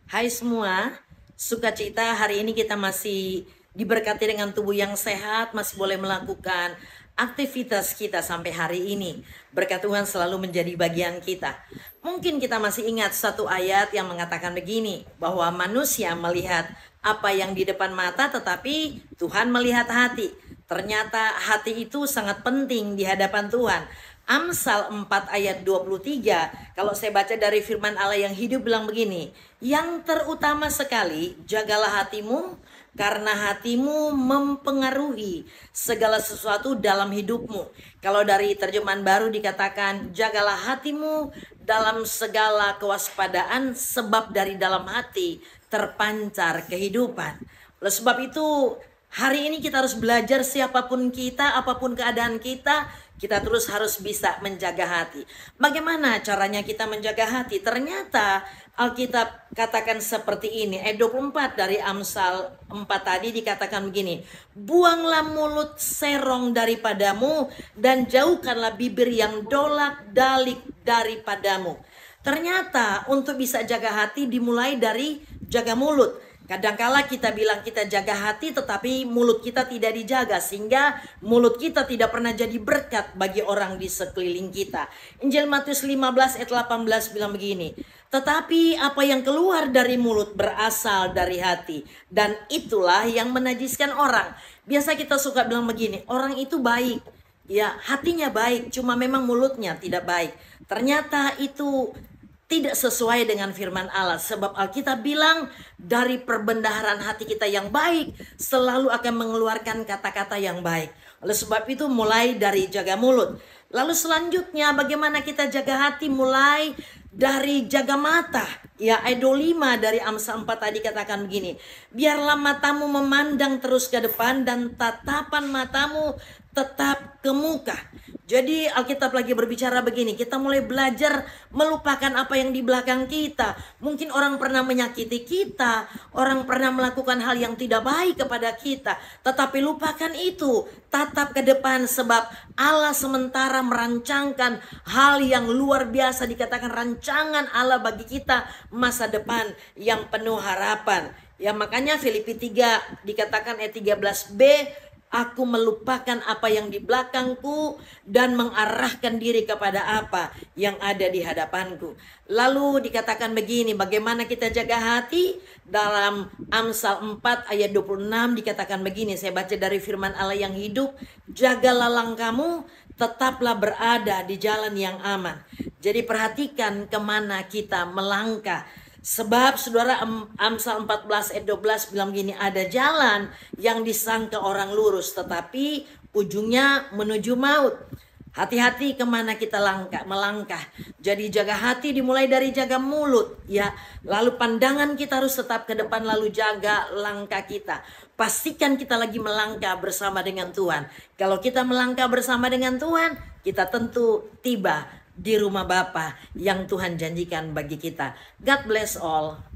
Hai semua, sukacita hari ini kita masih diberkati dengan tubuh yang sehat, masih boleh melakukan aktivitas kita sampai hari ini. Berkat Tuhan selalu menjadi bagian kita. Mungkin kita masih ingat satu ayat yang mengatakan begini, bahwa manusia melihat apa yang di depan mata, tetapi Tuhan melihat hati. Ternyata hati itu sangat penting di hadapan Tuhan. Amsal 4 ayat 23, kalau saya baca dari firman Allah yang hidup bilang begini, yang terutama sekali, jagalah hatimu, karena hatimu mempengaruhi segala sesuatu dalam hidupmu. Kalau dari terjemahan baru dikatakan, jagalah hatimu dalam segala kewaspadaan, sebab dari dalam hati terpancar kehidupan. Oleh sebab itu, hari ini kita harus belajar, siapapun kita, apapun keadaan kita terus harus bisa menjaga hati. Bagaimana caranya kita menjaga hati? Ternyata Alkitab katakan seperti ini. Ayat 24 dari Amsal 4 tadi dikatakan begini. Buanglah mulut serong daripadamu dan jauhkanlah bibir yang dolak-dalik daripadamu. Ternyata untuk bisa jaga hati dimulai dari jaga mulut. Kadangkala kita bilang kita jaga hati, tetapi mulut kita tidak dijaga, sehingga mulut kita tidak pernah jadi berkat bagi orang di sekeliling kita. Injil Matius 15 ayat 18 bilang begini, tetapi apa yang keluar dari mulut berasal dari hati, dan itulah yang menajiskan orang. Biasa kita suka bilang begini, orang itu baik, ya hatinya baik, cuma memang mulutnya tidak baik. Ternyata itu tidak sesuai dengan firman Allah. Sebab Alkitab bilang dari perbendaharaan hati kita yang baik selalu akan mengeluarkan kata-kata yang baik. Oleh sebab itu mulai dari jaga mulut. Lalu selanjutnya bagaimana kita jaga hati? Mulai dari jaga mata. Ya, ayat 25 dari Amsal 4 tadi katakan begini. Biarlah matamu memandang terus ke depan dan tatapan matamu tetap ke muka. Jadi Alkitab lagi berbicara begini, kita mulai belajar melupakan apa yang di belakang kita. Mungkin orang pernah menyakiti kita, orang pernah melakukan hal yang tidak baik kepada kita. Tetapi lupakan itu, tatap ke depan, sebab Allah sementara merancangkan hal yang luar biasa. Dikatakan rancangan Allah bagi kita masa depan yang penuh harapan. Ya, makanya Filipi 3 dikatakan ayat 13b, aku melupakan apa yang di belakangku dan mengarahkan diri kepada apa yang ada di hadapanku. Lalu dikatakan begini, bagaimana kita jaga hati? Dalam Amsal 4 ayat 26 dikatakan begini, saya baca dari firman Allah yang hidup, jagalah langkahmu, tetaplah berada di jalan yang aman. Jadi perhatikan kemana kita melangkah. Sebab saudara, Amsal 14 ayat 12 bilang gini, ada jalan yang disangka orang lurus tetapi ujungnya menuju maut. Hati-hati kemana kita melangkah. Jadi jaga hati dimulai dari jaga mulut, ya. Lalu pandangan kita harus tetap ke depan, lalu jaga langkah kita. Pastikan kita lagi melangkah bersama dengan Tuhan. Kalau kita melangkah bersama dengan Tuhan, kita tentu tiba di rumah Bapa yang Tuhan janjikan bagi kita. God bless all.